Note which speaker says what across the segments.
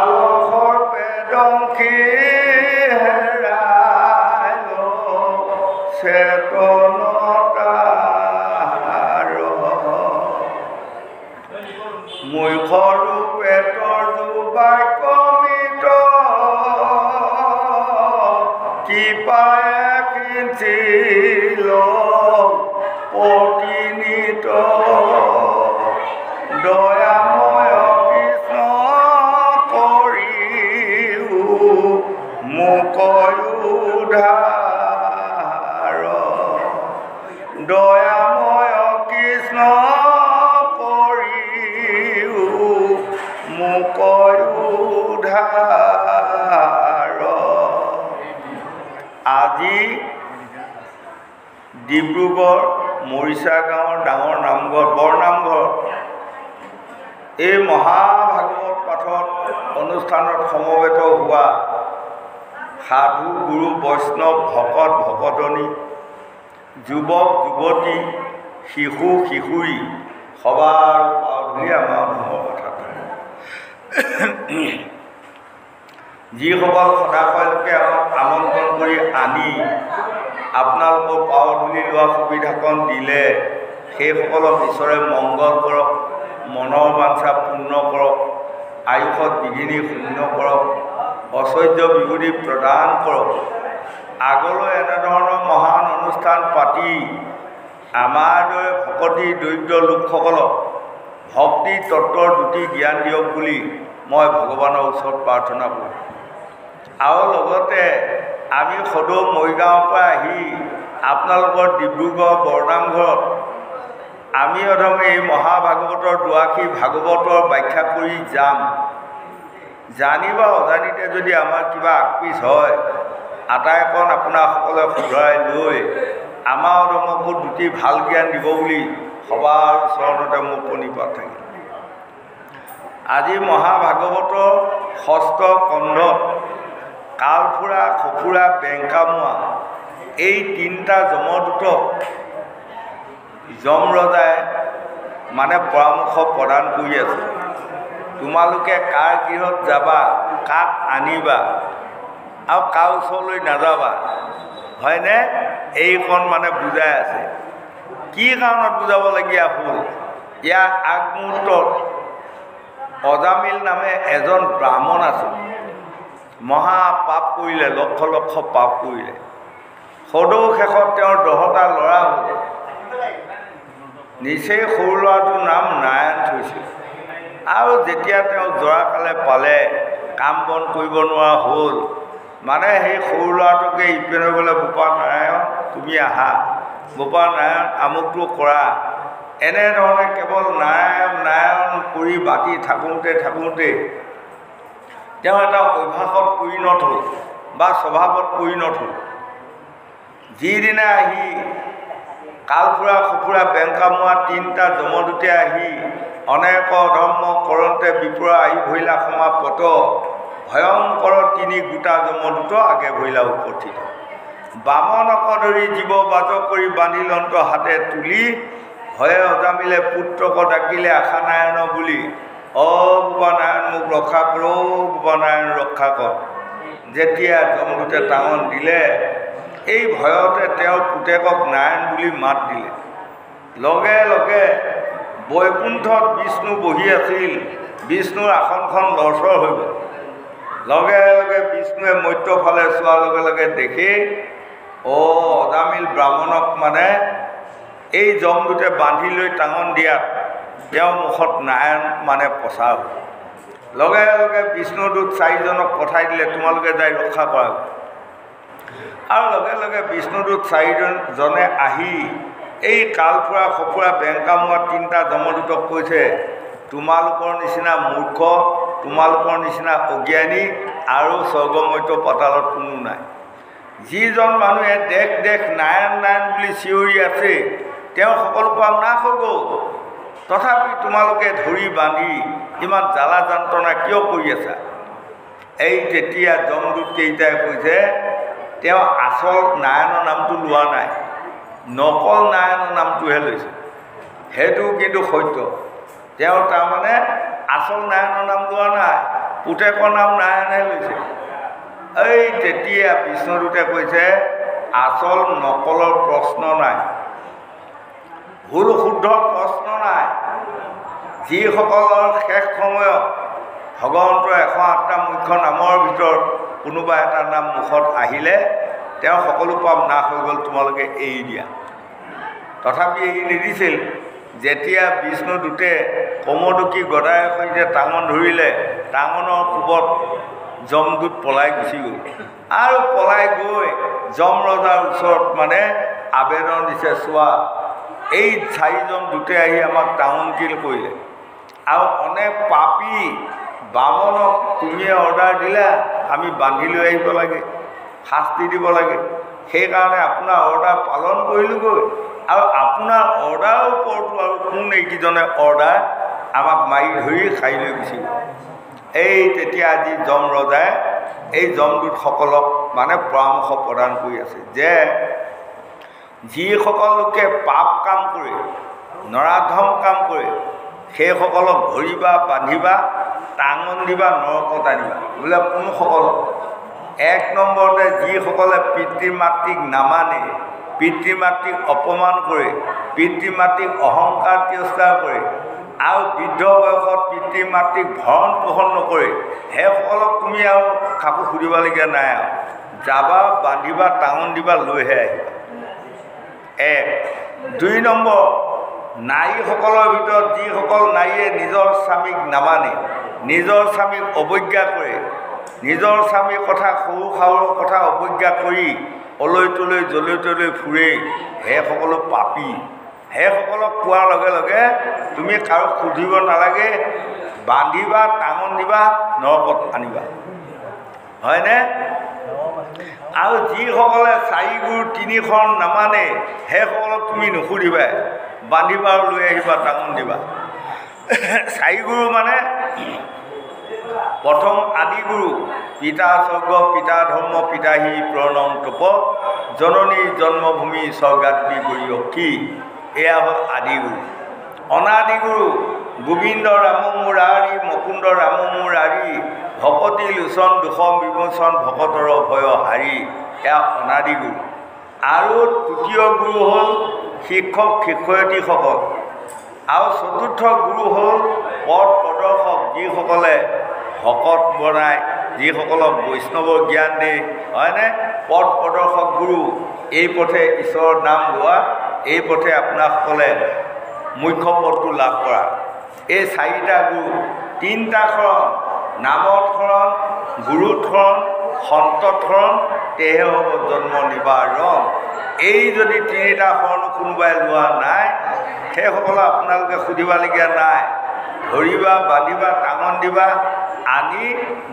Speaker 1: আলসৰ পেদংখী হেৰাই চেতনতাৰ মূৰ্খৰো পেটৰ জোবাই কমিত কি পায় কিঞ্চিল প্ৰতিনিত দয়াময় কৃষ্ণ কৰিও মোক উদ্ধাৰ দয়াময় কৃষ্ণ কৰিও মোক উদ্ধাৰ আজি ডিব্ৰুগড় মৰিচা গাঁৱৰ ডাঙৰ নামঘৰ বৰনামঘৰত এই মহাভাগৱত পাঠত অনুষ্ঠানত সমবেত হোৱা সাধু গুৰু বৈষ্ণৱ ভকত ভকতনী যুৱক যুৱতী শিশু কিশোৰী সবাৰ পাউলি আমাৰ মনৰ কথা যিসকল সদাশয়লোকে আমাক আমন্ত্ৰণ কৰি আনি আপোনালোকৰ পাউলি লোৱা সুবিধাকণ দিলে সেইসকলক ঈশ্বৰে মংগল কৰক মনৰ বাঞ্ছা পূৰ্ণ কৰক আয়ুষত বিঘিনি শূন্য কৰক ঐশ্বৰ্য বিভূতি প্ৰদান কৰক আগলৈ এনেধৰণৰ মহান অনুষ্ঠান পাতি আমাৰ দৰে ভকতি দৰিদ্ৰ লোকসকলক ভক্তি তত্ত্বৰ দুটি জ্ঞান দিয়ক বুলি মই ভগৱানৰ ওচৰত প্ৰাৰ্থনা কৰোঁ আৰু লগতে আমি সদৌ মৰিগাঁৱৰ পৰা আহি আপোনালোকৰ ডিব্ৰুগড় বৰনামঘৰত আমি অধমে এই মহাভাগৱতৰ দুআষী ভাগৱতৰ ব্যাখ্যা কৰি যাম জানি বা অজানিতে যদি আমাৰ কিবা আকপিচ হয় আটাইকণ আপোনাসকলে শুধৰাই লৈ আমাৰ অধমকো দুটি ভাল জ্ঞান দিব বুলি সবাৰ চৰণতে মোৰ প্ৰণিপাত থাকিল আজি মহাভাগৱতৰ ষষ্ঠ কণ্ডত কালফুৰা খফুৰা বেংকামোৱা এই তিনিটা যমদূতক যম ৰজাই মানে পৰামৰ্শ প্ৰদান কৰি আছে তোমালোকে কাৰ গৃহত যাবা কাক আনিবা আৰু কাৰ ওচৰলৈ নাযাবা হয়নে এইখন মানে বুজাই আছে কি কাৰণত বুজাবলগীয়া হ'ল ইয়াৰ আগমুহূৰ্তত অজামিল নামে এজন ব্ৰাহ্মণ আছিল মহা পাপ কৰিলে লক্ষ লক্ষ পাপ কৰিলে সদৌ শেষত তেওঁৰ 10টা ল'ৰা হ'ল নিচেই সৰু ল'ৰাটোৰ নাম নাৰায়ণ থৈছিল আৰু যেতিয়া তেওঁ জৰাকালে পালে কাম বন কৰিব নোৱাৰা হ'ল মানে সেই সৰু ল'ৰাটোকে ইপিনে বোলে বোপা নাৰায়ণ তুমি আহা বোপা নাৰায়ণ আমুকটো কৰা এনেধৰণে কেৱল নাৰায়ণ নাৰায়ণ কৰি বাকী থাকোঁতে তেওঁ এটা অভ্যাসত পৰিণত হ'ল বা স্বভাৱত পৰিণত হ'ল যিদিনা আহি কালফুৰা খফুৰা বেংকামোৱা তিনিটা যমদূতে আহি অনেক ধৰ্ম কৰোঁতে বিপুৰা আহি ভৈলা সমাপত ভয়ংকৰ 3 গোটা যমদূত আগে ভৈলা উপস্থিত বামনক ধৰি জীৱ বাজ কৰি বান্ধিলন্ত হাতে তুলি ভয়ে অজামিলে পুত্ৰক ডাকিলে আশা নাৰায়ণ বুলি বোপা নাৰায়ণ মোক ৰক্ষা কৰ বোপা নাৰায়ণ ৰক্ষা কৰ যেতিয়া যমদূতে টাঙন দিলে এই ভয়তে তেওঁৰ পুতেকক নাৰায়ণ বুলি মাত দিলে লগে লগে বৈকুণ্ঠত বিষ্ণু বহি আছিল বিষ্ণুৰ আসনখন লৰচৰ হৈ গ'ল লগে লগে বিষ্ণুৱে মধ্যফালে চোৱাৰ লগে লগে দেখি অজামিল ব্ৰাহ্মণক মানে এই যমদূতে বান্ধি লৈ টাঙন দিয়াত তেওঁৰ মুখত নাৰায়ণ মানে প্ৰচাৰ হ'ল লগে লগে বিষ্ণুদূত 4জনক পঠাই দিলে তোমালোকে যাই ৰক্ষা কৰা আৰু লগে লগে বিষ্ণুদূত 4জনে আহি এই কালফুৰা খফুৰা বেংকামোৱা 3টা যমদূতক কৈছে তোমালোকৰ নিচিনা মূৰ্খ তোমালোকৰ নিচিনা অজ্ঞানী আৰু স্বৰ্গমধ্য পাতালত কোনো নাই যিজন মানুহে দেখ দেখ নাৰায়ণ নাৰায়ণ বুলি চিঞৰি আছে তেওঁ সকলো কাম নাশ হৈ গ'ল তথাপি তোমালোকে ধৰি বান্ধি ইমান জ্বালা যন্ত্ৰণা কিয় কৰি আছা এই তেতিয়া যমদূত কেইটাই কৈছে তেওঁ আচল নাৰায়ণৰ নামটো লোৱা নাই নকল নাৰায়ণৰ নামটোহে লৈছে সেইটো কিন্তু সত্য তেওঁ তাৰমানে আচল নাৰায়ণৰ নাম লোৱা নাই পুতেকৰ নাম নাৰায়ণহে লৈছে। এই তেতিয়া বিষ্ণুদূতে কৈছে আচল নকলৰ প্ৰশ্ন নাই, ভুল শুদ্ধ প্ৰশ্ন নাই। যিসকলৰ শেষ সময়ত ভগৱন্তৰ 108টা মুখ্য নামৰ ভিতৰত কোনোবা এটা নাম মুখত আহিলে তেওঁ সকলো পাপ নাশ হৈ গ'ল, তোমালোকে এৰি দিয়া। তথাপি এৰি নিদিছিল। যেতিয়া বিষ্ণুদূতে কমদুকী গদাৰে সৈতে টাঙন ধৰিলে, টাঙনৰ কোবত যমদূত পলাই গুচি গ'ল। আৰু পলাই গৈ যম ৰজাৰ ওচৰত মানে আবেদন দিছে, চোৱা এই 4জন দূতে আহি আমাক টাউনকিল কৰিলে, আৰু অনেক পাপী বামনক তুমিয়ে অৰ্ডাৰ দিলা আমি বান্ধি লৈ আহিব লাগে, শাস্তি দিব লাগে। সেইকাৰণে আপোনাৰ অৰ্ডাৰ পালন কৰিলোগৈ, আৰু আপোনাৰ অৰ্ডাৰৰ ওপৰতো আৰু কোন এইকেইজনে অৰ্ডাৰ আমাক মাৰি ধৰি খাই লৈ গুচি গ'ল। এই তেতিয়া আজি যম ৰজাই এই যমদূতসকলক মানে পৰামৰ্শ প্ৰদান কৰি আছে যে যিসকল লোকে পাপ কাম কৰে, নৰাধম কাম কৰে, সেইসকলক ধৰিবা, বান্ধিবা, টাঙন দিবা, নৰকত আনিবা। বোলে কোনসকলক? 1 নম্বৰতে যিসকলে পিতৃ মাতৃক নামানে, পিতৃ মাতৃক অপমান কৰে, পিতৃ মাতৃক অহংকাৰ তিৰস্কাৰ কৰে, আৰু বৃদ্ধ বয়সত পিতৃ মাতৃক ভৰণ পোষণ নকৰে, সেইসকলক তুমি আৰু কাকো সুধিবলগীয়া নাই। আৰু যাবা, বান্ধিবা, টাঙন দিবা, লৈহে আহিবা। 1। 2 নম্বৰ, নাৰীসকলৰ ভিতৰত যিসকল নাৰীয়ে নিজৰ স্বামীক নামানে, নিজৰ স্বামীক অৱজ্ঞা কৰে, নিজৰ স্বামীৰ কথা সৰু শাহুৰ কথা অৱজ্ঞা কৰি অলৈ তলৈ জলৈ তলৈ ফুৰে, সেইসকলো পাপী। সেইসকলক পোৱাৰ লগে লগে তুমি কাৰো সুধিব নালাগে, বান্ধিবা, টাঙন দিবা, নৰকত আনিবা। হয়নে? আৰু যিসকলে 4 গুৰু 3 শৰণ নামানে, সেইসকলক তুমি নুসুধিবা, বান্ধিবা আৰু লৈ আহিবা, টাঙন দিবা। 4 গুৰু মানে প্ৰথম আদি গুৰু পিতা স্বৰ্গ, পিতা ধৰ্ম, পিতাহি প্ৰণম তপ, জননী জন্মভূমি স্বৰ্গাত্মী গৰিয়সী। এয়া হ'ল আদি গুৰু। অনাদি গুৰু গোবিন্দ ৰাম মুৰাৰী, মুকুন্দ ৰাম মুৰাৰী, ভকতি লোচন দুষম বিমোচন, ভকতৰ ভয় হাৰি। এয়া অনাদি গুৰু। আৰু তৃতীয় গুৰু হ'ল শিক্ষক শিক্ষয়িত্ৰীসকল, আৰু চতুৰ্থ গুৰু হ'ল পথ প্ৰদৰ্শক, যিসকলে ভকত বনায়, যিসকলক বৈষ্ণৱৰ জ্ঞান দিয়ে। হয়নে? পথ প্ৰদৰ্শক গুৰু। এই পথে ঈশ্বৰৰ নাম লোৱা, এই পথে আপোনাসকলে মুখ্য পদটো লাভ কৰা। এই 4টা গুৰু, 3টা শৰণ, নামত শৰণ, গুৰুত শৰণ, সন্তত শৰণ, তেহে হ'ব জন্ম নিবাৰণ। এই যদি 3টা শৰণ কোনোবাই লোৱা নাই, সেইসকলক আপোনালোকে সুধিবলগীয়া নাই। ধৰিবা, বান্ধিবা, টাঙন দিবা, আনি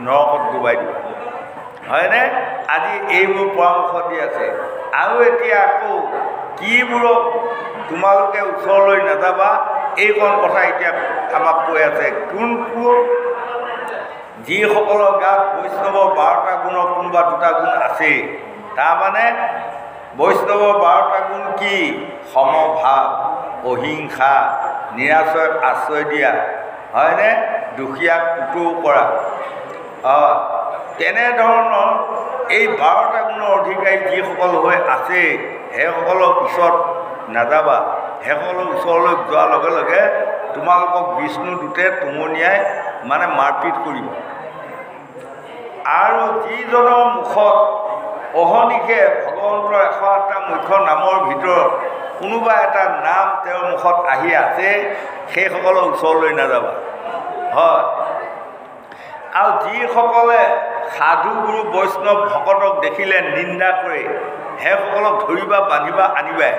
Speaker 1: নৰকত ডুবাই দিবা। হয়নে? আজি এইবোৰ পৰামৰ্শ দি আছে। আৰু এতিয়া আকৌ কিবোৰক তোমালোকে ওচৰলৈ নাযাবা, এইকণ কথা এতিয়া আমাক কৈ আছে। কোনটো? যিসকলৰ গাত বৈষ্ণৱৰ 12টা গুণৰ কোনোবা 2টা গুণ আছে। তাৰমানে বৈষ্ণৱৰ 12টা গুণ কি? সমভাৱ, অহিংসা, নিৰাশ্ৰয়ক আশ্ৰয় দিয়া, হয়নে? দুখীয়াক কুটুৰ কৰা। তেনেধৰণৰ এই 12টা গুণৰ অধিকাৰী যিসকল হৈ আছে, সেইসকলৰ ওচৰত নাযাবা। সেইসকলৰ ওচৰলৈ যোৱাৰ লগে লগে তোমালোকক বিষ্ণুদূতে টুমনিয়াই মানে মাৰপিট কৰিব। আৰু যিজনৰ মুখত অহনিশে ভগৱন্তৰ 108টা মুখ্য নামৰ ভিতৰত কোনোবা এটা নাম তেওঁৰ মুখত আহি আছে, সেইসকলৰ ওচৰলৈ নাযাবা। হয়। আৰু যিসকলে সাধু গুৰু বৈষ্ণৱ ভকতক দেখিলে নিন্দা কৰে, সেইসকলক ধৰিবা, বান্ধিবা, আনিবা,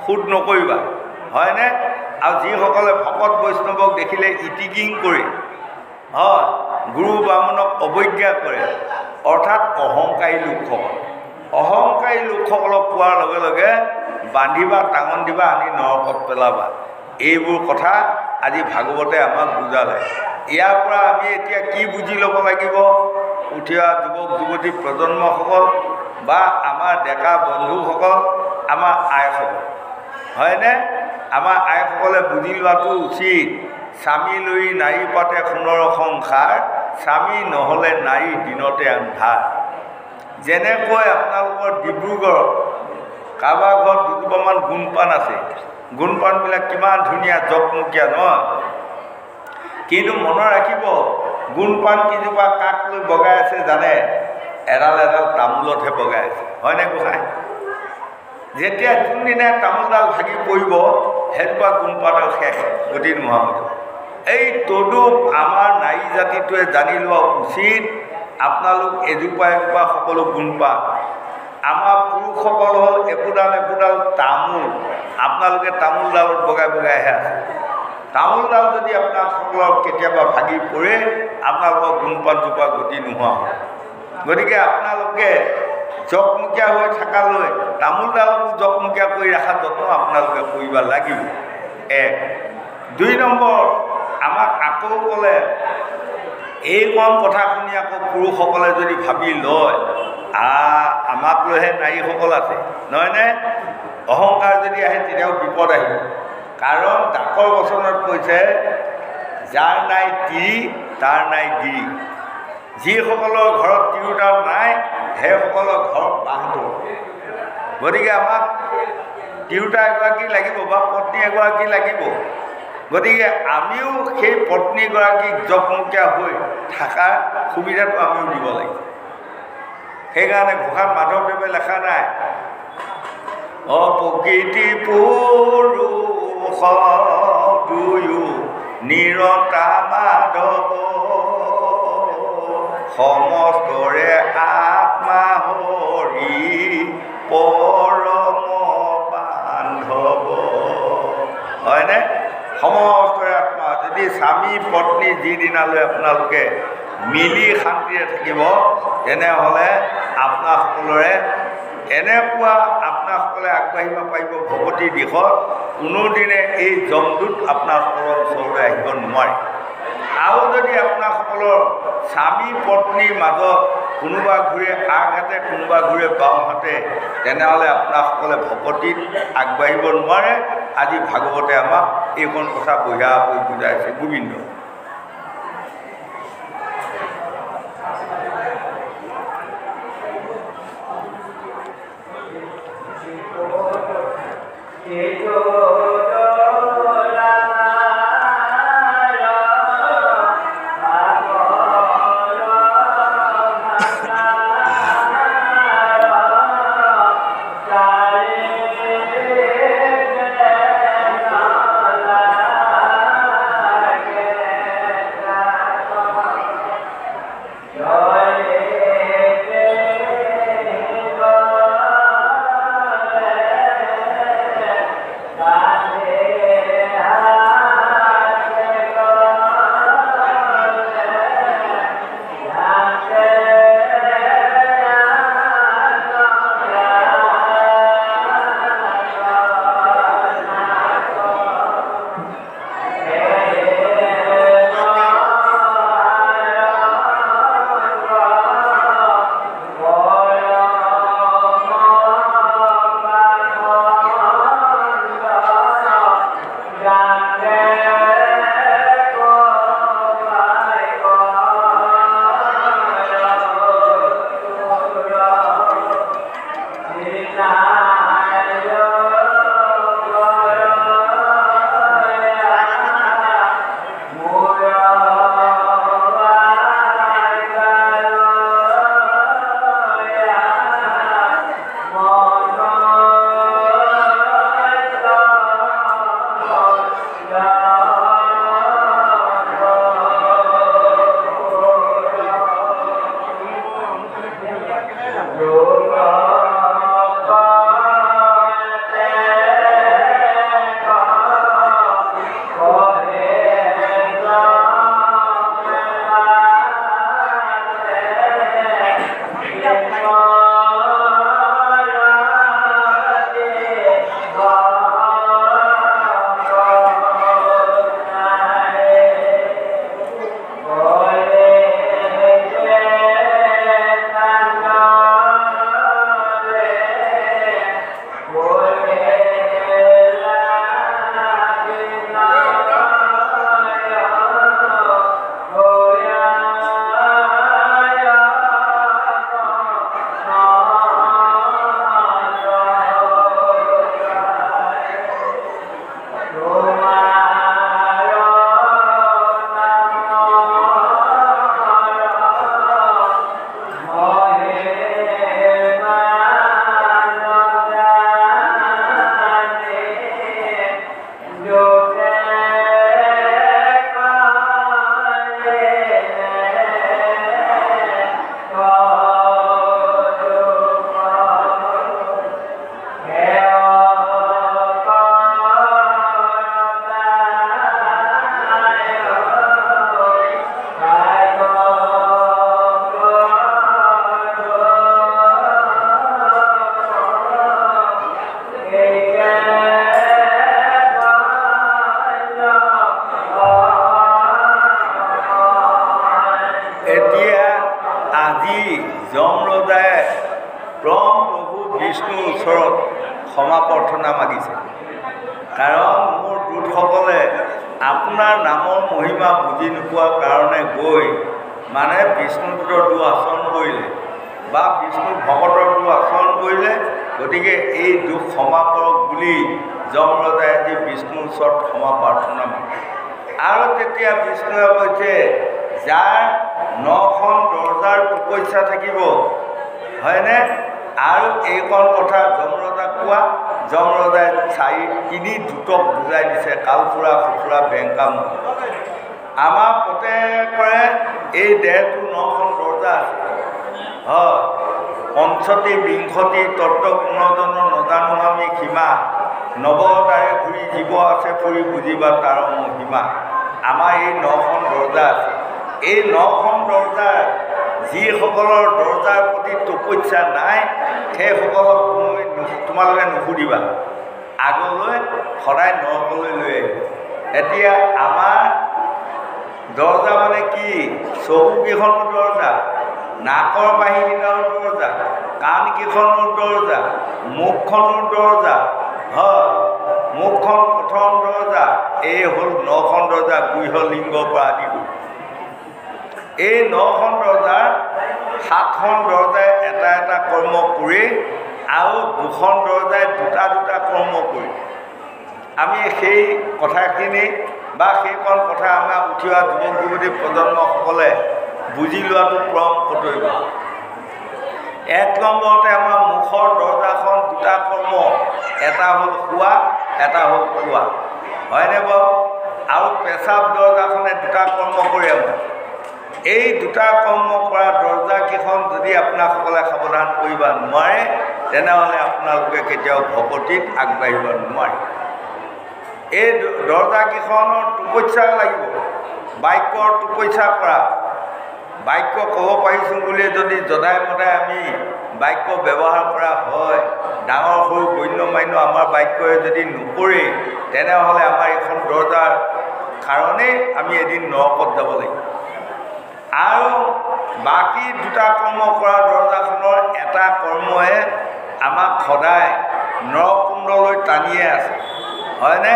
Speaker 1: সোধ নকৰিবা। হয়নে? আৰু যিসকলে ভকত বৈষ্ণৱক দেখিলে ইটিকিং কৰে, হয়, গুৰু বামুণক অৱজ্ঞা কৰে, অৰ্থাৎ অহংকাৰী লোকসকল, অহংকাৰী লোকসকলক পোৱাৰ লগে লগে বান্ধিবা, টাঙন দিবা, আনি নৰকত পেলাবা। এইবোৰ কথা আজি ভাগৱতে আমাক বুজালে। ইয়াৰ পৰা আমি এতিয়া কি বুজি ল'ব লাগিব? উঠি অহা যুৱক যুৱতী প্ৰজন্মসকল বা আমাৰ ডেকা বন্ধুসকল, আমাৰ আইসকল, হয়নে? আমাৰ আইসকলে বুজি লোৱাটো উচিত। স্বামী লৈ নাৰী পাতে সোণৰ সংসাৰ, স্বামী নহ'লে নাৰী দিনতে আন্ধাৰ। যেনেকৈ আপোনালোকৰ ডিব্ৰুগড়ত কাৰোবাৰ ঘৰত দুজোপামান গুণপাণ আছে, গুণপাণবিলাক কিমান ধুনীয়া জকমকীয়া নহয়, কিন্তু মনত ৰাখিব গুণপাণ কেইজোপা কাক লৈ বগাই আছে জানে? এডাল এডাল তামোলতহে বগাই আছে, হয়নে গোসাঁই? যেতিয়া যোনদিনাই তামোলডাল ভাগি পৰিব সেইজোপা গুণপাতৰ শেষ, গতি নোহোৱা হৈ যাব। এই তদুপ আমাৰ নাৰী জাতিটোৱে জানি লোৱা উচিত, আপোনালোক এজোপা এজোপা সকলো গুণপাণ। আমাৰ পুৰুষসকল হ'ল একোডাল একোডাল তামোল, আপোনালোকে তামোলডালত বগাই বগাইহে আছে। তামোলডাল যদি আপোনালোকৰ কেতিয়াবা ভাগি পৰে আপোনালোকৰ গুণপাণজোপা গতি নোহোৱা হয়। গতিকে আপোনালোকে জকমকীয়া হৈ থকালৈ তামোলডালকো জকমকীয়া কৰি ৰখাৰ যত্ন আপোনালোকে কৰিব লাগিব। এক। ২ নম্বৰ, আমাক আকৌ ক'লে এই কম কথা শুনি আকৌ পুৰুষসকলে যদি ভাবি লয় আমাক লৈহে নাৰীসকল আছে, নহয়নে? অহংকাৰ যদি আহে তেতিয়াও বিপদ আহিব। কাৰণ ডাকৰ বচনত কৈছে যাৰ নাই তিৰি তাৰ নাই গিৰি। যিসকলৰ ঘৰত তিৰোতা নাই সেইসকলৰ ঘৰত বাঁহটো। গতিকে আমাক তিৰোতা এগৰাকী লাগিব বা পত্নী এগৰাকী লাগিব। গতিকে আমিও সেই পত্নীগৰাকীক জকমকীয়া হৈ থকাৰ সুবিধাটো আমিও দিব লাগিব। সেইকাৰণে ঘোষাত মাধৱদেৱে লেখা নাই অপ্ৰকৃতি পুৰুষ দুয়ো নিৰতা মাধৱ, সমস্তৰে আত্মা হৰি পৰম বান্ধৱ। হয়নে? সমস্তৰে আত্মা। যদি স্বামী পত্নী যিদিনালৈ আপোনালোকে মিলি শান্তিৰে থাকিব তেনেহ'লে আপোনাসকলৰে এনেকুৱা আপোনাসকলে আগবাঢ়িব পাৰিব ভগৱতীৰ দিশত। কোনোদিনে এই জমদূত আপোনাসকলৰ ওচৰলৈ আহিব নোৱাৰে। আৰু যদি আপোনাসকলৰ স্বামী পত্নীৰ মাজত কোনোবা ঘূৰে আগহাতে কোনোবা ঘূৰে বাওঁহাতে তেনেহ'লে আপোনাসকলে ভকতিত আগবাঢ়িব নোৱাৰে। আজি ভাগৱতে আমাক এইখন কথা বঢ়িয়া হৈ বুজাইছে। গোবিন্দ। আজি যমৰজাই পৰম প্ৰভু বিষ্ণুৰ ওচৰত ক্ষমা প্ৰাৰ্থনা মাগিছে। কাৰণ মোৰ দূতসকলে আপোনাৰ নামৰ মহিমা বুজি নোপোৱাৰ কাৰণে গৈ মানে বিষ্ণুদূতৰ দূৰ আচৰণ কৰিলে বা বিষ্ণু ভকতৰ দূৰ আচৰণ কৰিলে। গতিকে এই দুখ ক্ষমা কৰক বুলি যমৰজাই আজি বিষ্ণুৰ ওচৰত ক্ষমা প্ৰাৰ্থনা মাগে। আৰু তেতিয়া বিষ্ণুৱে কৈছে, যাৰ 9খন দৰজাৰ তপস্যা থাকিব, হয়নে? আৰু এইকণ কথা যমৰজাক কোৱা। যমৰজাই 3 দূতক বুজাই দিছে, কালফুৰা খুফুৰা বেংকাম। আমাৰ প্ৰত্যেকৰে এই দেহটো 9খন দৰজা আছে। হয়, 50 বিংশতি তত্ত্ব পুনৰ্জন নজানো আমি সীমা, নৱতাৰে ঘূৰি জীৱ আছে ফুৰি বুজিবা তাৰ মহিমা। আমাৰ এই 9খন দৰজা আছে। এই 9খন দৰজাৰ যিসকলৰ দৰজাৰ প্ৰতি তপস্যা নাই, সেইসকলক তোমালোকে নুসুধিবা, আগলৈ সদায় নৰকলৈ লৈ আহিব। এতিয়া আমাৰ দৰজা মানে কি? চকুকেইখনো দৰজা, নাকৰ বাহিৰকেইটাও দৰজা, কাণকেইখনো দৰজা, মুখখনো দৰজা। হয়, মুখখন প্ৰথম দৰজা। এই হ'ল 9খন দৰজা, গৃহলিংগৰ পৰা আদি কৰি। এই 9খন দৰজাৰ 7খন দৰজাই এটা এটা কৰ্ম কৰি আৰু 2খন দৰজাই দুটা দুটা কৰ্ম কৰি। আমি সেই কথাখিনি বা সেইকণ কথা আমাৰ উঠি অহা যুৱক যুৱতী প্ৰজন্মসকলে বুজি লোৱাটো পৰম কৰ্তব্য। 1 নম্বৰতে আমাৰ মুখৰ দৰজাখন দুটা কৰ্ম, এটা হ'ল খোৱা, এটা হ'ল খোৱা, হয়নে বাৰু? আৰু পেচাব দৰজাখনে দুটা কৰ্ম কৰি আমাৰ। এই দুটা কৰ্ম কৰা দৰজাকেইখন যদি আপোনাসকলে সাৱধান কৰিব নোৱাৰে, তেনেহ'লে আপোনালোকে কেতিয়াও ভকতিত আগবাঢ়িব নোৱাৰে। এই দৰজাকেইখনৰ তপস্যা লাগিব, বাক্যৰ তপস্যা কৰা। বাক্য ক'ব পাৰিছোঁ বুলি যদি যদাই মদাই আমি বাক্য ব্যৱহাৰ কৰা হয়, ডাঙৰ সৰু গণ্যমান্য আমাৰ বাক্যই যদি নকৰে, তেনেহ'লে আমাৰ এইখন দৰজাৰ কাৰণেই আমি এদিন নৰকত যাব লাগিব। আৰু বাকী দুটা কৰ্ম কৰা দৰজাখনৰ এটা কৰ্মই আমাক সদায় নৰকুণ্ডলৈ টানিয়ে আছে, হয়নে?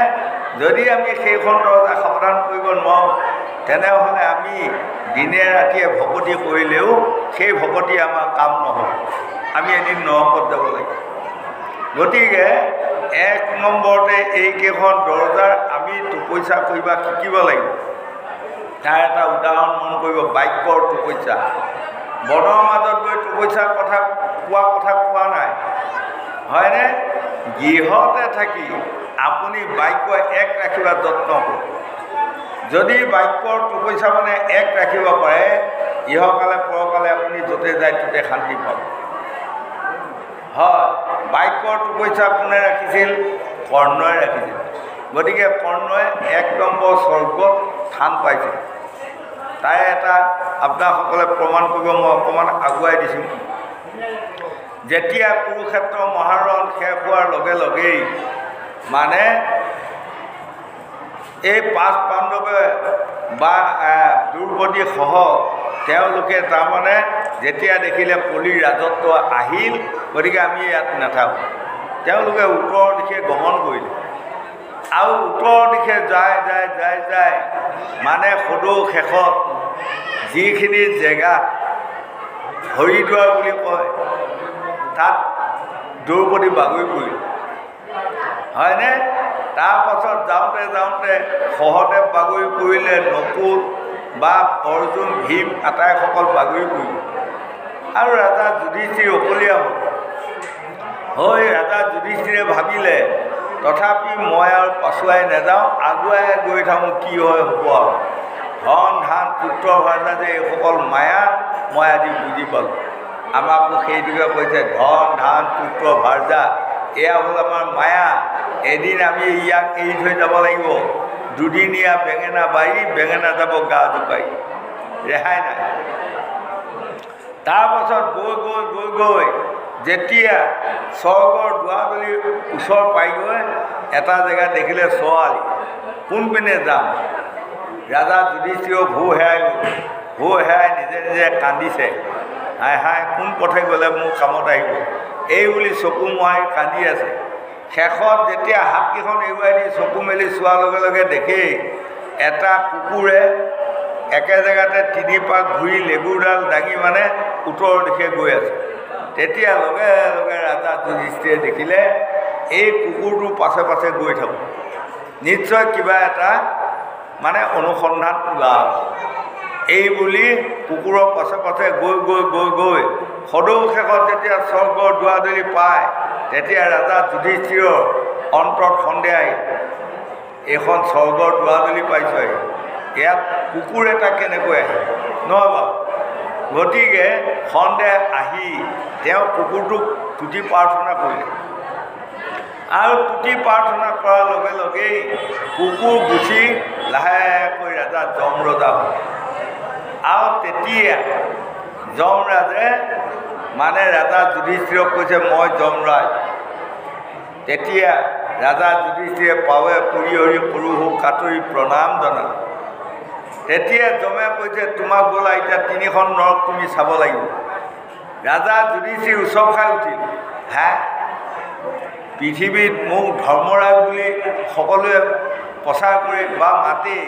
Speaker 1: যদি আমি সেইখন দৰজা সাৱধান কৰিব নোৱাৰোঁ, তেনেহ'লে আমি দিনে ৰাতিয়ে ভকতি কৰিলেও সেই ভকতি আমাৰ কাম নহ'ব। আমি এদিন নৰকত যাব লাগিব। গতিকে 1 নম্বৰতে এইকেইখন দৰজাৰ আমি তপস্যা কৰিব শিকিব লাগিব। তাৰ এটা উদাহৰণ মন কৰিব, বাক্যৰ তপস্যা। বনৰ মাজত গৈ তপস্যাৰ কথা কোৱা নাই, হয়নে? গৃহতে থাকি আপুনি বাক্য 1 ৰাখিব যত্ন কৰক। যদি বাক্যৰ তপস্যা মানে 1 ৰাখিব পাৰে, ইহকালে পৰকালে আপুনি য'তে যায় ত'তে শান্তি পাব। হয়, বাক্যৰ তপস্যা কোনে ৰাখিছিল? কৰ্ণই ৰাখিছিল। গতিকে কৰ্ণই 1 নম্বৰ স্বৰ্গত স্থান পাইছিল। তাই এটা আপোনাসকলে প্ৰমাণ কৰিব, মই অকণমান আগুৱাই দিছোঁ। যেতিয়া কুৰুক্ষেত্ৰ মহাৰণ শেষ হোৱাৰ লগে লগেই মানে এই 5 পাণ্ডৱে বা দ্ৰৌপদীসহ তেওঁলোকে তাৰমানে যেতিয়া দেখিলে কলিৰ ৰাজত্ব আহিল, গতিকে আমি ইয়াত নাথাকোঁ। তেওঁলোকে উত্তৰ দিশে গমন কৰিলে আৰু উত্তৰ দিশে যায় মানে সদৌ শেষত যিখিনি জেগাত হৰিদ্বাৰ বুলি কয়, তাত দ্ৰৌপদী বাগৰি পৰিল, হয়নে? তাৰপাছত যাওঁতে সহদেৱ বাগৰি পৰিলে, নকুল বা অৰ্জুন ভীম আটাইসকল বাগৰি পৰিল। আৰু ৰাজা যুধিষ্ঠিৰ অকলীয়া হ'ল। ৰাজা যুধিষ্ঠিৰে ভাবিলে, তথাপি মই আৰু পাছুৱাই নাযাওঁ, আগুৱাই গৈ থাকোঁ, কি হয় হ'ব আৰু। ধন ধান পুত্ৰ ভাৰ্যা যে এইসকল মায়া, মই আজি বুজি পালোঁ। আমাকো সেইটোকে কৈছে, ধন ধান পুত্ৰ ভাৰ্যা এয়া হ'ল আমাৰ মায়া। এদিন আমি ইয়াক এৰি থৈ যাব লাগিব। দুদিনীয়া বেঙেনা বাৰী, বেঙেনা যাব গা জোকাৰি, ৰেহাই নাই। তাৰপাছত গৈ যেতিয়া স্বৰ্গৰ দুৱাৰদলিৰ ওচৰ পাইগৈ, এটা জেগাত দেখিলে ছোৱালী। কোনপিনে যাম? ৰাজা যুধিষ্ঠিৰ ভূ হেৰাই গ'ল। ভূ হেৰাই নিজে নিজে কান্দিছে। হাই হাই কোন পথে গ'লে মোৰ কামত আহিব এই বুলি চকু মোহাৰি কান্দি আছে। শেষত যেতিয়া হাতকেইখন এৰুৱাই দি চকু মেলি চোৱাৰ লগে লগে দেখেই এটা কুকুৰে একে জেগাতে 3 পাক ঘূৰি লেগুৰডাল দাঙি মানে উত্তৰ দিশে গৈ আছে। তেতিয়া লগে লগে ৰাজা যুধিষ্ঠিৰে দেখিলে এই কুকুৰটো পাছে পাছে গৈ থাকোঁ, নিশ্চয় কিবা এটা মানে অনুসন্ধান ওলাল। এই বুলি কুকুৰৰ পাছে পাছে গৈ গৈ গৈ গৈ সদৌ শেষত যেতিয়া স্বৰ্গৰ দুৱাৰদলি পায় তেতিয়া ৰাজা যুধিষ্ঠিৰৰ অন্তৰত সন্দেহ আহি এইখন স্বৰ্গৰ দুৱাৰদলি পাইছোঁ আহি ইয়াত কুকুৰ এটা কেনেকৈ আহে নহয় বাৰু। গতিকে সন্দেহ আহি তেওঁ কুকুৰটোক তুতি প্ৰাৰ্থনা কৰিলে আৰু তুতি প্ৰাৰ্থনা কৰাৰ লগে লগেই কুকুৰ গুচি লাহেকৈ ৰাজা যমৰজা হ'ল। আৰু তেতিয়া যমৰাজে মানে ৰাজা যুধিষ্ঠিৰক কৈছে মই যমৰাজ। তেতিয়া ৰাজা যুধিষ্ঠিৰে পাৱে পুৰি হৰি সৰু হোক কাটৰি প্ৰণাম জনালে। তেতিয়া যমে কৈছে তোমাক বোলা এতিয়া 3খন নৰক তুমি চাব লাগিব। ৰাজা যুধিষ্ঠিৰ উৎসৱ খাই উঠিল, হা পৃথিৱীত মোক ধৰ্মৰাজ বুলি সকলোৱে প্ৰচাৰ কৰি বা মাতি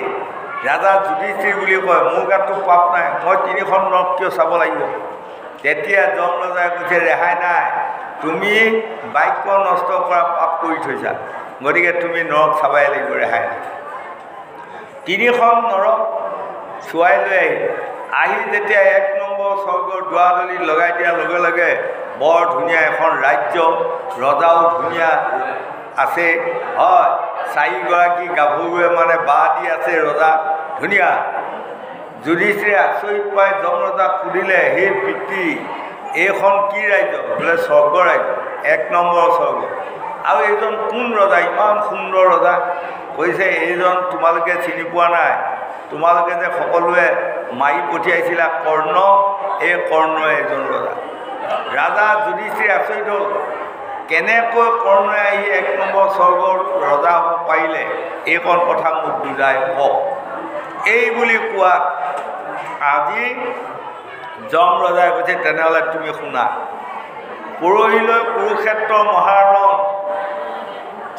Speaker 1: ৰাজা যুধিষ্ঠিৰ বুলি কয়, মোৰ গাতটো পাপ নাই, মই 3খন নৰক কিয় চাব লাগিব। তেতিয়া যমৰজাই কৈছে ৰেহাই নাই, তুমি বাক্য নষ্ট কৰা পাপ কৰি থৈছা, গতিকে তুমি নৰক চাবাই লাগিব, ৰেহাই নাই। 3খন নৰক চোৱাই লৈ আহি যেতিয়া 1 নম্বৰ স্বৰ্গৰ দুৱাৰদলি লগাই দিয়াৰ লগে লগে বৰ ধুনীয়া এখন ৰাজ্য, ৰজাও ধুনীয়া আছে, হয় 4গৰাকী গাভৰুৱে মানে বাঁহ দি আছে, ৰজা ধুনীয়া। যুধিষ্ঠিৰে আচৰিত পাই যমৰজাক সুধিলে হে পিতৃ এইখন কি ৰাজ্য? বোলে স্বৰ্গ ৰাজ্য, 1 নম্বৰ স্বৰ্গ। আৰু এইজন কোন ৰজা, ইমান সুন্দৰ ৰজা? কৈছে এইজন তোমালোকে চিনি পোৱা নাই, তোমালোকে যে সকলোৱে মাৰি পঠিয়াইছিলা কৰ্ণ, এই কৰ্ণই এজন ৰজা। ৰাজা যুধিষ্ঠিৰে আচৰিত হ'ল, কেনেকৈ কৰ্ণই আহি 1 নম্বৰ স্বৰ্গৰ ৰজা হ'ব পাৰিলে, এইকণ কথা মোক বুজাই কওক। এই বুলি কোৱাত আজি যমৰজাই কৈছে তেনেহ'লে তুমি শুনা। পৰহিলৈ কুৰুক্ষেত্ৰৰ মহাৰণ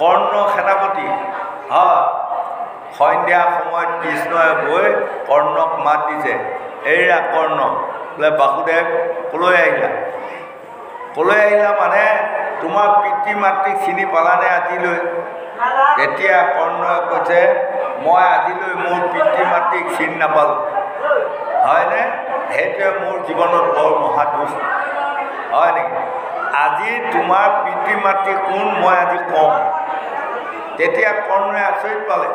Speaker 1: কৰ্ণ সেনাপতি, হয় সন্ধ্যা সময়ত কৃষ্ণই গৈ কৰ্ণক মাত দিছে, এইৰা কৰ্ণ, বোলে বাসুদেৱ ক'লৈ আহিলা? ক'লৈ আহিলা মানে তোমাৰ পিতৃ মাতৃক চিনি পালানে আজিলৈ? তেতিয়া কৰ্ণই কৈছে মই আজিলৈ মোৰ পিতৃ মাতৃক চিনি নাপালোঁ, হয়নে? সেইটোৱে মোৰ জীৱনত বৰ মহা দুখ, হয় নেকি? আজি তোমাৰ পিতৃ মাতৃ কোন মই আজি কওঁ। তেতিয়া কৰ্ণই আচৰিত পালে,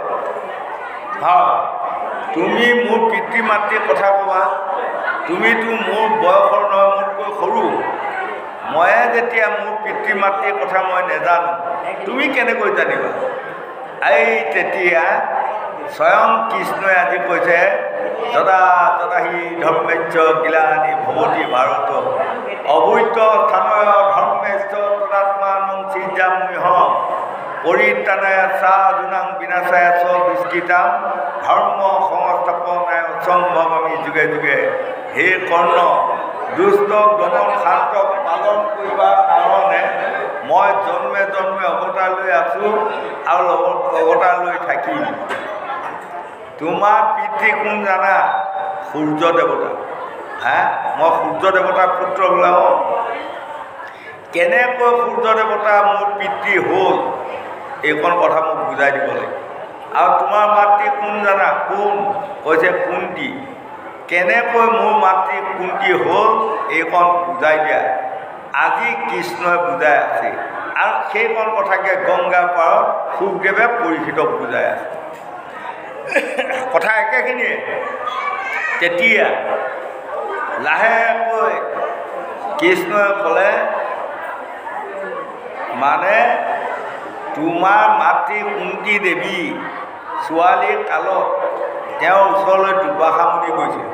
Speaker 1: হয় তুমি মোৰ পিতৃ মাতৃৰ কথা ক'বা, তুমিতো মোৰ বয়সৰ নহয়, মোতকৈ সৰু, ময়ে যেতিয়া মোৰ পিতৃ মাতৃৰ কথা মই নেজানো, তুমি কেনেকৈ জানিবা? এই তেতিয়া স্বয়ং কৃষ্ণই আজি কৈছে যদা তদাহি ধৰ্মেশ্য গিলানি ভৱতি ভাৰত অবৈধ স্থানয় ধৰ্মেশ্য তদাত্মানং সৃজাম্যহম পৰিত্ৰাণায় সাধুনাং বিনাশায় চ দুষ্কৃতাম ধৰ্ম সংস্থাপনায় অসম্ভৱামি যুগে যুগে। হে কৰ্ণ, দুষ্টক দমন শান্তক পালন কৰিবৰ কাৰণে মই জন্মে জন্মে অৱতাৰ লৈ আছোঁ আৰু অৱতাৰ লৈ থাকিম। তোমাৰ পিতৃ কোন জানা? সূৰ্য দেৱতা। হা মই সূৰ্য দেৱতাৰ পুত্ৰ ওলাব, কেনেকৈ সূৰ্য দেৱতা মোৰ পিতৃ হ'ল এইকণ কথা মোক বুজাই দিব লাগে। আৰু তোমাৰ মাতৃ কোন জানা? কোন? কৈছে কুন্তি। কেনেকৈ মোৰ মাতৃ কুন্তি হ'ল এইকণ বুজাই দিয়া। আজি কৃষ্ণই বুজাই আছে আৰু সেইকণ কথাকে গংগাৰ পাৰত সুখদেৱে পৰীক্ষিতক বুজাই আছে, কথা একেখিনিয়ে। তেতিয়া লাহেকৈ কৃষ্ণই ক'লে মানে তোমাৰ মাতৃ কুন্তি দেৱী ছোৱালীৰ কালত তেওঁৰ ওচৰলৈ দুৰ্বাসা মুনি গৈছিল।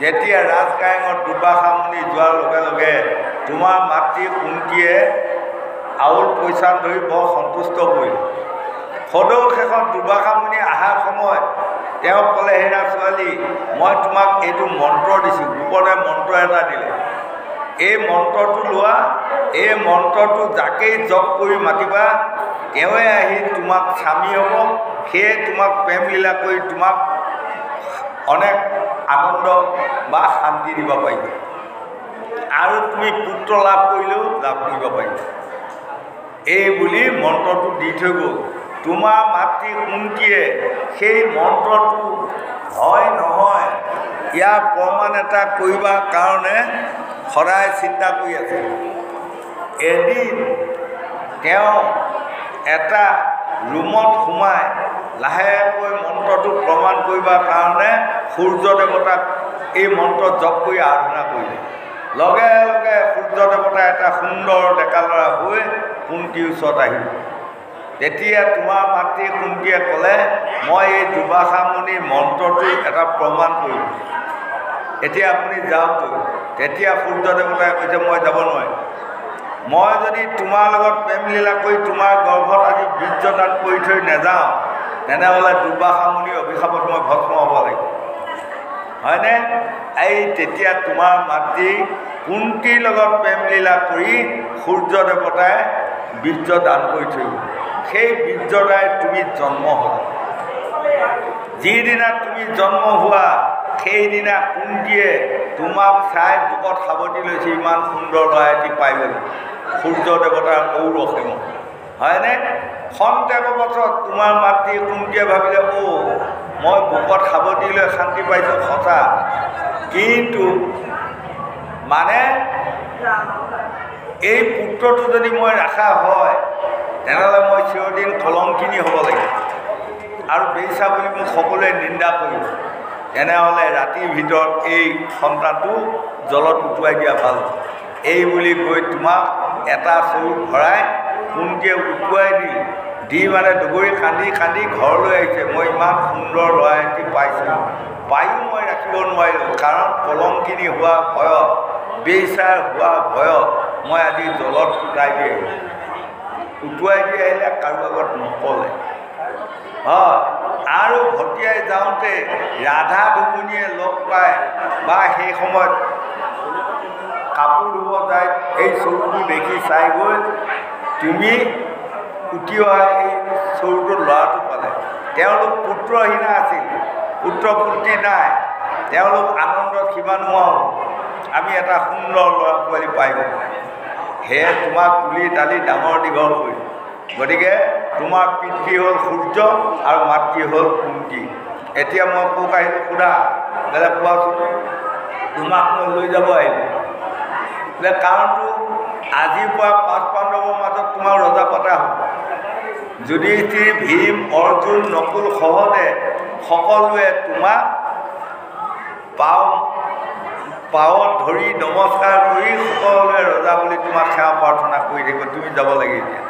Speaker 1: যেতিয়া ৰাজকাৰেঙত দুৰ্বাসা মুনি যোৱাৰ লগে লগে তোমাৰ মাতৃ কুন্তীয়ে আউল পইচা ধৰি বৰ সন্তুষ্ট কৰিলে। সদৌ শেষত দুৰ্বাসা মুনি অহাৰ সময়ত তেওঁ ক'লে হেৰা ছোৱালী মই তোমাক এইটো মন্ত্ৰ দিছোঁ গোপনে মন্ত্ৰ এটা দিলে এই মন্ত্ৰটো লোৱা এই মন্ত্ৰটো যাকেই জপ কৰি মাতিবা তেওঁৱে আহি তোমাক স্বামী হ'ব সেয়ে তোমাক প্ৰেম লীলা কৰি তোমাক অনেক আনন্দ বা শান্তি দিব পাৰিব আৰু তুমি পুত্ৰ লাভ কৰিলেও লাভ কৰিব পাৰিবা এই বুলি মন্ত্ৰটো দি থৈ গ'ল তোমাৰ মাতৃ কুন্তীয়ে সেই মন্ত্ৰটো হয় নহয় ইয়াৰ প্ৰমাণ এটা কৰিবৰ কাৰণে সদায় চিন্তা কৰি আছে এদিন তেওঁ এটা ৰুমত সোমাই লাহেকৈ মন্ত্ৰটো প্ৰমাণ কৰিবৰ কাৰণে সূৰ্য দেৱতাক এই মন্ত্ৰ জপ কৰি আৰাধনা কৰিলে লগে লগে সূৰ্য দেৱতা এটা সুন্দৰ ডেকা ল'ৰা হৈ কুন্তীৰ ওচৰত আহিল তেতিয়া তোমাৰ মাতৃ কুন্তীয়ে ক'লে মই এই দুৰ্বাসা মুনিৰ মন্ত্ৰটো এটা প্ৰমাণ কৰিম এতিয়া আপুনি যাওকগৈ তেতিয়া সূৰ্য দেৱতাই কৈছে মই যাব নোৱাৰিম মই যদি তোমাৰ লগত প্ৰেম লীলা কৰি তোমাৰ গৰ্ভত আজি বীৰ্যদান কৰি থৈ নাযাওঁ তেনেহ'লে দুৰ্বাসা মুনিৰ অভিশাপত মই ভস্ম হ'ব লাগিব হয়নে এই তেতিয়া তোমাৰ মাতৃ কুন্তীৰ লগত প্ৰেম লীলা কৰি সূৰ্য দেৱতাই বীৰ্য দান কৰি থৈ গ'ল সেই বীৰ্যদাই তুমি জন্ম হ'লা যিদিনা তুমি জন্ম হোৱা সেইদিনা কুন্তীয়ে তোমাক চাই বুকত সাৱটি লৈছে ইমান সুন্দৰ ল'ৰা এটি পাই গ'ল সূৰ্য দেৱতাৰ ঔৰসে হয়নে খন্তেক বছৰত তোমাৰ মাতৃ কুন্তীয়ে ভাবিলে মই বুকত সাৱটি লৈ শান্তি পাইছোঁ সঁচা কিন্তু মানে এই পুত্ৰটো যদি মই ৰখা হয় তেনেহ'লে মই চিৰদিন কলংকিনী হ'ব লাগিব আৰু বেইছা বুলি মোক সকলোৱে নিন্দা কৰিব তেনেহ'লে ৰাতিৰ ভিতৰত এই সন্তানটো জলত উটুৱাই দিয়া ভাল এই বুলি গৈ তোমাক এটা চৰু ভৰাই কুন্তীয়ে উটুৱাই দি মানে দুবৰি কান্দি কান্দি ঘৰলৈ আহিছে মই ইমান সুন্দৰ ল'ৰা এটি পাইছোঁ পায়ো মই ৰাখিব নোৱাৰিলোঁ কাৰণ কলংকিনী হোৱা ভয়ত বেইছাৰ হোৱা ভয়ত মই আজি জলত উটাই দি আহিলে কাৰো আগত নকলে হয় আৰু ভটিয়াই যাওঁতে ৰাধা দুগুণীয়ে লগ পায় বা সেই সময়ত কাপোৰ ধুব যায় এই চৰুটো দেখি চাই গৈ তুমি উঠি অহা এই চৰুটোৰ ল'ৰাটো পালে তেওঁলোক পুত্ৰহীনা আছিল পুত্ৰ পুত্ৰী নাই তেওঁলোক আনন্দত সীমা নোহোৱা আমি এটা সুন্দৰ ল'ৰা ছোৱালী পাই গ'লোঁ সেয়ে তোমাক তুলি তালি ডাঙৰ দীঘল কৰি গতিকে তোমাৰ পিতৃ হ'ল সূৰ্য আৰু মাতৃ হ'ল কুন্তী এতিয়া মই কোক আহিলোঁ সোধা বোলে কোৱাচোন তোমাক মই লৈ যাব আহিলোঁ বোলে কাৰণটো আজিৰ পৰা পাঁচ পাণ্ডৱৰ মাজত তোমাৰ ৰজা পতা হ'ব যুধিষ্ঠিৰ ভীম অৰ্জুন নকুল সহদেৱ সকলোৱে তোমাক পাৱত ধৰি নমস্কাৰ কৰি সকলোৱে ৰজা বুলি তোমাক সেৱা প্ৰাৰ্থনা কৰি থাকিব তুমি যাব লাগে এতিয়া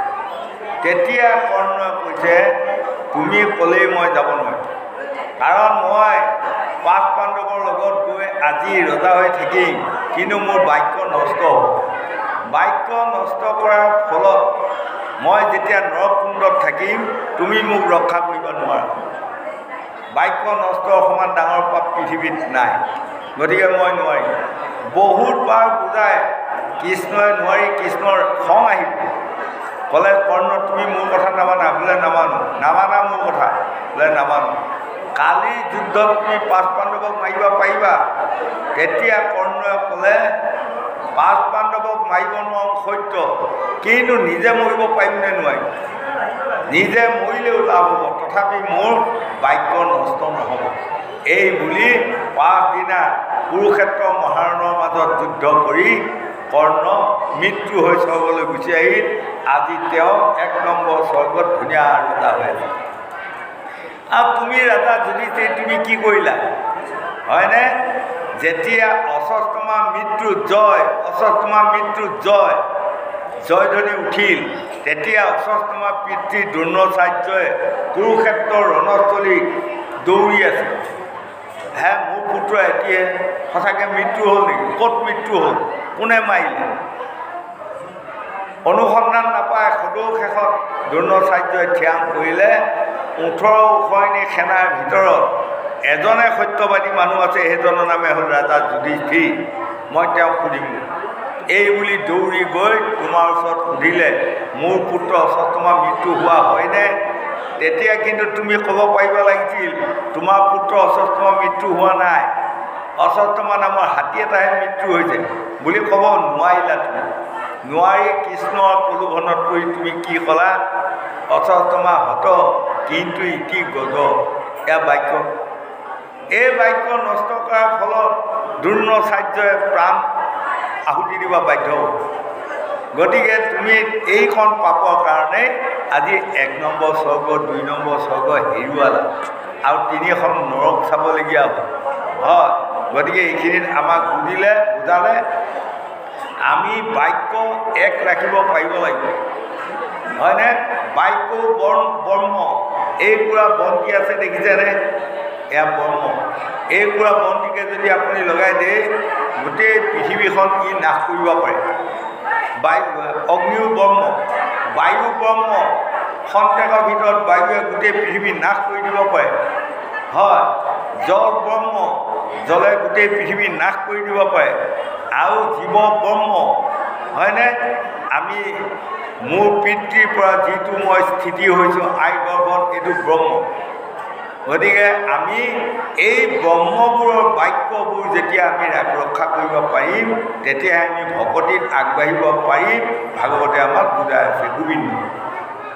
Speaker 1: তেতিয়া কৰ্ণই কৈছে তুমি ক'লেই মই যাব নোৱাৰিম কাৰণ মই পাঁচ পাণ্ডৱৰ লগত গৈ আজি ৰজা হৈ থাকিম কিন্তু মোৰ বাক্য নষ্ট হ'ব বাক্য নষ্ট কৰাৰ ফলত মই যেতিয়া নৰকুণ্ডত থাকিম তুমি মোক ৰক্ষা কৰিব নোৱাৰা বাক্য নষ্টৰ সমান ডাঙৰ পাপ পৃথিৱীত নাই গতিকে মই নোৱাৰিম বহুতবাৰ বুজাই কৃষ্ণই নোৱাৰি কৃষ্ণৰ খং আহিব ক'লে কৰ্ণ তুমি মোৰ কথা নামানা বোলে নামানা মোৰ কথা বোলে নামানো কালি যুদ্ধত তুমি পাঁচ পাণ্ডৱক মাৰিব পাৰিবা তেতিয়া কৰ্ণই ক'লে পাঁচ পাণ্ডৱক মাৰিব নোৱাৰোঁ সত্য কিন্তু নিজে মৰিব পাৰিম নে নোৱাৰিম নিজে মৰিলেও লাভ হ'ব তথাপি মোৰ বাক্য নষ্ট নহ'ব এই বুলি পাছদিনা কুৰুক্ষেত্ৰ মহাৰণৰ মাজত যুদ্ধ কৰি কৰ্ণ মৃত্যু হৈ স্বৰ্গলৈ গুচি আহিল আজি তেওঁ ১ নম্বৰ স্বৰ্গত ধুনীয়া ৰজা হৈ আছে আৰু তুমি ৰাজা যুধিষ্ঠিৰ তুমি কি কৰিলা হয়নে যেতিয়া অশ্বত্থামা মৃত্যু জয়ধ্বনি উঠিল তেতিয়া অশ্বত্থামা পিতৃ দ্ৰোণাচাৰ্যই কুৰুক্ষেত্ৰৰ ৰণস্থলীত দৌৰি আছে হে মোৰ পুত্ৰ এতিয়া সঁচাকৈ মৃত্যু হ'ল নেকি ক'ত মৃত্যু হ'ল কোনে মাৰিলে অনুসন্ধান নাপায় সদৌ শেষত দ্ৰোণাচাৰ্যই থিৰাং কৰিলে ১৮ সৈনিক সেনাৰ ভিতৰত এজনে সত্যবাদী মানুহ আছে, সেইজনৰ নামে হ'ল ৰাজা যুধিষ্ঠিৰ। মই তেওঁক সুধিম, এই বুলি দৌৰি গৈ তোমাৰ ওচৰত সুধিলে মোৰ পুত্ৰ অশ্বত্থামাৰ মৃত্যু হোৱা হয়নে? তেতিয়া কিন্তু তুমি ক'ব পাৰিব লাগিছিল তোমাৰ পুত্ৰ অশ্বত্থামাৰ মৃত্যু হোৱা নাই, অশ্বত্থামা নামৰ হাতী এটাহে মৃত্যু হৈছে বুলি ক'ব নোৱাৰিলা। তুমি নোৱাৰি কৃষ্ণৰ প্ৰলোভনত পৰি তুমি কি ক'লা? অশ্বত্থামা হত কিন্তু ইতি গজ। এয়া বাক্য। এই বাক্য নষ্ট কৰাৰ ফলত দ্ৰোণাচাৰ্যই প্ৰাণ আহুতি দিব বাধ্য হ'ল। গতিকে তুমি এইখন পাপৰ কাৰণে আজি 1 নম্বৰ স্বৰ্গ 2 নম্বৰ স্বৰ্গ হেৰুৱালা আৰু 3খন নৰক চাবলগীয়া হ'ল। হয়, গতিকে এইখিনিত আমাক বুজালে আমি বাক্য এক ৰাখিব পাৰিব লাগিব, হয়নে? বাক্য বৰ্ম, এইপুৰা বন্তি আছে দেখিছেনে? এয়া বৰ্ম। এইপুৰা বন্তিকে যদি আপুনি লগাই দিয়ে গোটেই পৃথিৱীখন ই নাশ কৰিব পাৰে। অগ্নিও ব্ৰহ্ম, বায়ু ব্ৰহ্ম, খন্তেকৰ ভিতৰত বায়ুৱে গোটেই পৃথিৱী নাশ কৰি দিব পাৰে। হয়, জল ব্ৰহ্ম, জলে গোটেই পৃথিৱী নাশ কৰি দিব পাৰে। আৰু জীৱ ব্ৰহ্ম, হয়নে? আমি মোৰ পিতৃৰ পৰা যিটো মই স্থিতি হৈছোঁ আই গৰ্ভত, এইটো ব্ৰহ্ম। গতিকে আমি এই ব্ৰহ্মবোৰৰ বাক্যবোৰ যেতিয়া আমি ৰক্ষা কৰিব পাৰিম তেতিয়াহে আমি ভকতিত আগবাঢ়িব পাৰিম। ভাগৱতে আমাক বুজাই আছে। গোবিন্দ।